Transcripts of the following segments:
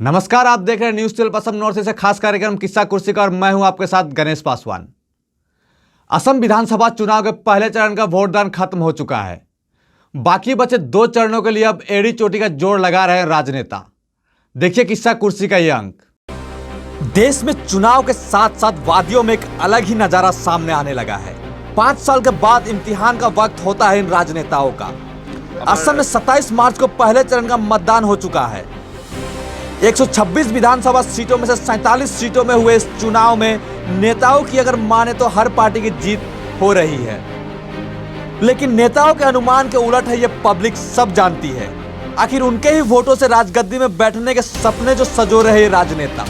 नमस्कार, आप देख रहे हैं न्यूज 12 असम नॉर्थ से खास कार्यक्रम किस्सा कुर्सी का और मैं हूं आपके साथ गणेश पासवान। असम विधानसभा चुनाव के पहले चरण का वोटदान खत्म हो चुका है। बाकी बचे 2 चरणों के लिए अब एड़ी चोटी का जोड़ लगा रहे हैं राजनेता। देखिए किस्सा कुर्सी का यह अंक। देश में चुनाव के साथ साथ वादियों में एक अलग ही नजारा सामने आने लगा है। 5 साल के बाद इम्तिहान का वक्त होता है इन राजनेताओं का। असम में 27 मार्च को पहले चरण का मतदान हो चुका है। 126 विधानसभा सीटों में से 47 सीटों में हुए इस चुनाव में नेताओं की अगर माने तो हर पार्टी की जीत हो रही है, लेकिन नेताओं के अनुमान के उलट है ये पब्लिक सब जानती है। आखिर उनके ही वोटों से राजगद्दी में बैठने के सपने जो सजो रहे राजनेता।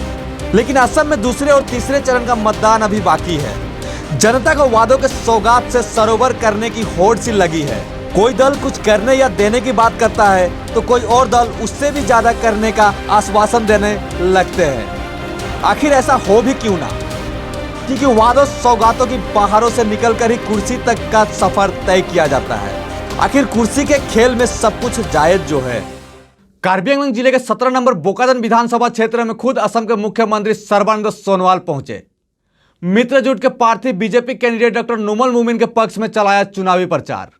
लेकिन असम में दूसरे और तीसरे चरण का मतदान अभी बाकी है। जनता को वादों के सौगात से सरोवर करने की होड़ सी लगी है। कोई दल कुछ करने या देने की बात करता है तो कोई और दल उससे भी ज्यादा करने का आश्वासन देने लगते हैं। आखिर ऐसा हो भी क्यों ना, क्योंकि वादों सौगातों की बाहरों से निकलकर ही कुर्सी तक का सफर तय किया जाता है। आखिर कुर्सी के खेल में सब कुछ जायज जो है। कार्बी आंगलॉन्ग जिले के 17 नंबर बोकाजन विधानसभा क्षेत्र में खुद असम के मुख्यमंत्री सर्बानंद सोनोवाल पहुंचे। मित्रजूट के प्रार्थी बीजेपी कैंडिडेट डॉक्टर नुमल मोमिन के पक्ष में चलाया चुनावी प्रचार।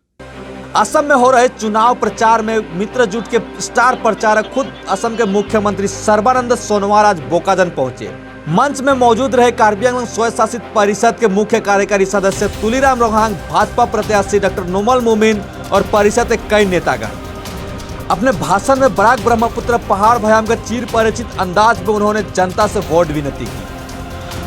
असम में हो रहे चुनाव प्रचार में मित्रजूट के स्टार प्रचारक खुद असम के मुख्यमंत्री सर्बानंद सोनोवाल आज बोकाजन पहुंचे। मंच में मौजूद रहे कार्बी आंगलॉन्ग स्वयं शासित परिषद के मुख्य कार्यकारी सदस्य तुलीराम रोहतांग, भाजपा प्रत्याशी डॉक्टर नुमल मोमिन और परिषद के कई नेतागण। अपने भाषण में बराक ब्रह्मपुत्र पहाड़ भयाम के चिर परिचित अंदाज में उन्होंने जनता से वोट विनती की।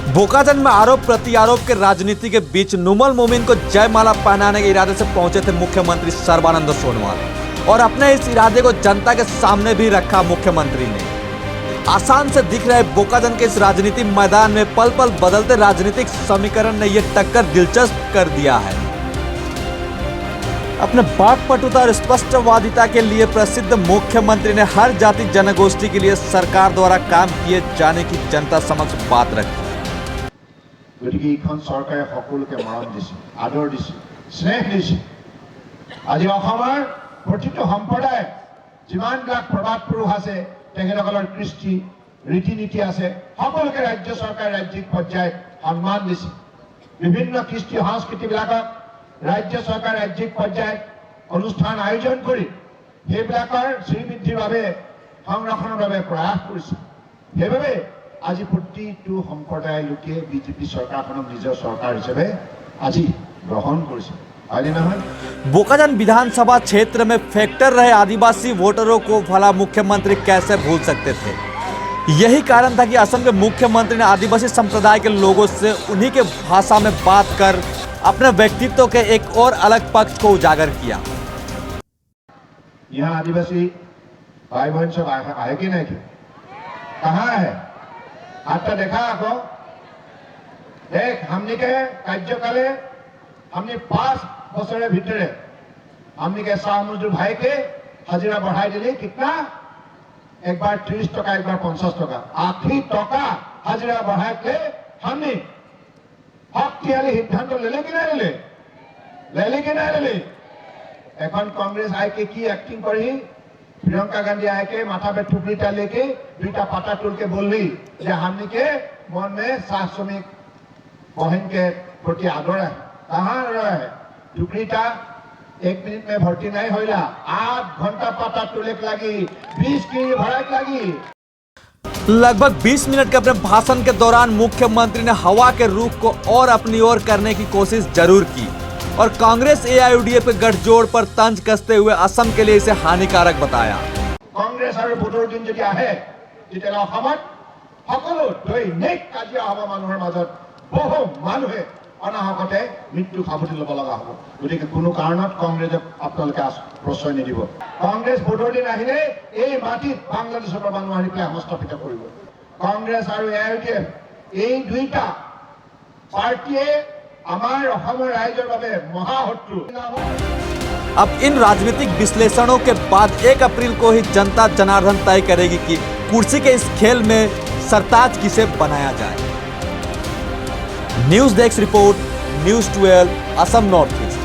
बोकाजन में आरोप प्रत्यारोप के राजनीति के बीच नुमल मोमिन को जयमाला पहनाने के इरादे से पहुंचे थे मुख्यमंत्री सर्बानंद सोनोवाल और अपने इस इरादे को जनता के सामने भी रखा। मुख्यमंत्री ने आसान से दिख रहे बोकाजन के इस राजनीतिक मैदान में पल पल बदलते राजनीतिक समीकरण ने यह टक्कर दिलचस्प कर दिया है। अपने वाक्पटुता और स्पष्टवादिता के लिए प्रसिद्ध मुख्यमंत्री ने हर जाति जनगोष्ठी के लिए सरकार द्वारा काम किए जाने की जनता समक्ष बात रखी। গতিকে এইখন চৰকাৰে সকলোকে মৰম দিছে, আদৰ দিছে, স্নেহ দিছে। আজি অসমৰ প্ৰতিটো সম্প্ৰদায় যিমানবিলাক প্ৰবাদ পুৰুষ আছে, তেখেতসকলৰ কৃষ্টি ৰীতি নীতি আছে, সকলোকে ৰাজ্য চৰকাৰ ৰাজ্যিক পৰ্যায়ত সন্মান দিছে। বিভিন্ন কৃষ্টি সংস্কৃতিবিলাকক ৰাজ্য চৰকাৰ ৰাজ্যিক পৰ্যায়ত অনুষ্ঠান আয়োজন কৰি সেইবিলাকৰ শ্ৰীবৃদ্ধিৰ বাবে সংৰক্ষণৰ বাবে প্ৰয়াস কৰিছে। সেইবাবে আজি প্ৰতিটো সম্প্ৰদায়ৰ লোকে বিজেপি চৰকাৰখনক নিজৰ চৰকাৰ হিচাপে আজি গ্ৰহণ কৰিছে, হয়নে নহয়? बोकाजन विधानसभा क्षेत्र में फैक्टर रहे आदिवासी वोटरों को भला मुख्यमंत्री कैसे भूल सकते थे। यही कारण था कि असम के मुख्यमंत्री ने आदिवासी संप्रदाय के लोगों से उन्हीं के भाषा में बात कर अपने व्यक्तित्व के एक और अलग पक्ष को उजागर किया। यहाँ आदिवासी भाई बहन सब आए कि नहीं? कहाँ है? आता देखा आपको? देख, हमने के कार्यकाले हमने 5 बছরের ভিতরে हमने के शाह मजदूर भाई के हाजिरा बढ़ाई दिली। कितना? एक बार 30 टका, एक बार 50 टका, 80 टका हाजिरा बढ़ाई के हमने शक्तिशाली सिद्धांत ले कि नहीं ले कि नहीं? এখন कांग्रेस आए के की एक्टिंग करी, प्रियंका गांधी आए के माथा पे टुकड़ीटा लेके 2टा पाता तोड़ के बोल रही कि हमने के मन में सात श्रमिक बहन के प्रति आदर है। कहाँ रहा है? टुकड़ीटा 1 मिनट में भर्ती नहीं होइला, 8 घंटा पाता तोड़े लगी, 20 की भराई लगी। लगभग 20 मिनट के अपने भाषण के दौरान मुख्यमंत्री ने हवा के रुख को और अपनी ओर करने की कोशिश जरूर की और कांग्रेस एआईयूडीएफ के गठजोड़ पर तंज कसते हुए असम के लिए इसे हानिकारक बताया। कांग्रेस और भोटर दिन যদি আহে তেতিয়ালে অসমত সকলো দৈনিক কাজিয়া হ'ব, মানুহৰ মাজত বহু মানুহে অনাহকতে মৃত্যু সাৱটি ল'ব লগা হ'ব। গতিকে কোনো কাৰণত কংগ্ৰেছক আপোনালোকে প্ৰশ্ৰয় নিদিব। কংগ্ৰেছ ভোটৰ দিন আহিলে এই মাটিত বাংলাদেশৰ পৰা মানুহ আহি পেলাই সংস্থাপিত কৰিব। কংগ্ৰেছ আৰু এআইইউডিএফ এই দুইটা পাৰ্টিয়ে আমাৰ অসমৰ ৰাইজৰ বাবে মহাশত্ৰু। अब इन राजनीतिक विश्लेषणों के बाद 1 अप्रैल को ही जनता जनार्दन तय करेगी कि कुर्सी के इस खेल में सरताज किसे बनाया जाए। News desk report, news 12 Assam north east.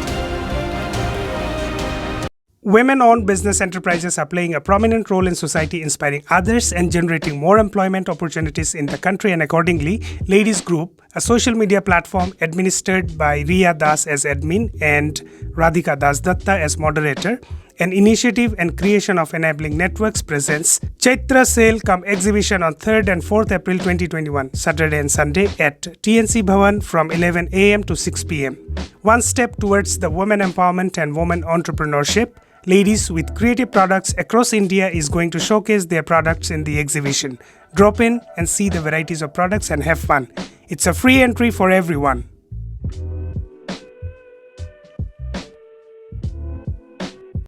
Women-owned business enterprises are playing a prominent role in society, inspiring others and generating more employment opportunities in the country. And accordingly, Ladies Group, a social media platform administered by Riya Das as admin and Radhika Das Datta as moderator, an initiative and creation of Enabling Networks, presents Chaitra Sale Cum Exhibition on 3rd and 4th April 2021, Saturday and Sunday at TNC Bhavan from 11 a.m. to 6 p.m. One step towards the women empowerment and women entrepreneurship. Ladies with creative products across India is going to showcase their products in the exhibition. Drop in and see the varieties of products and have fun. It's a free entry for everyone.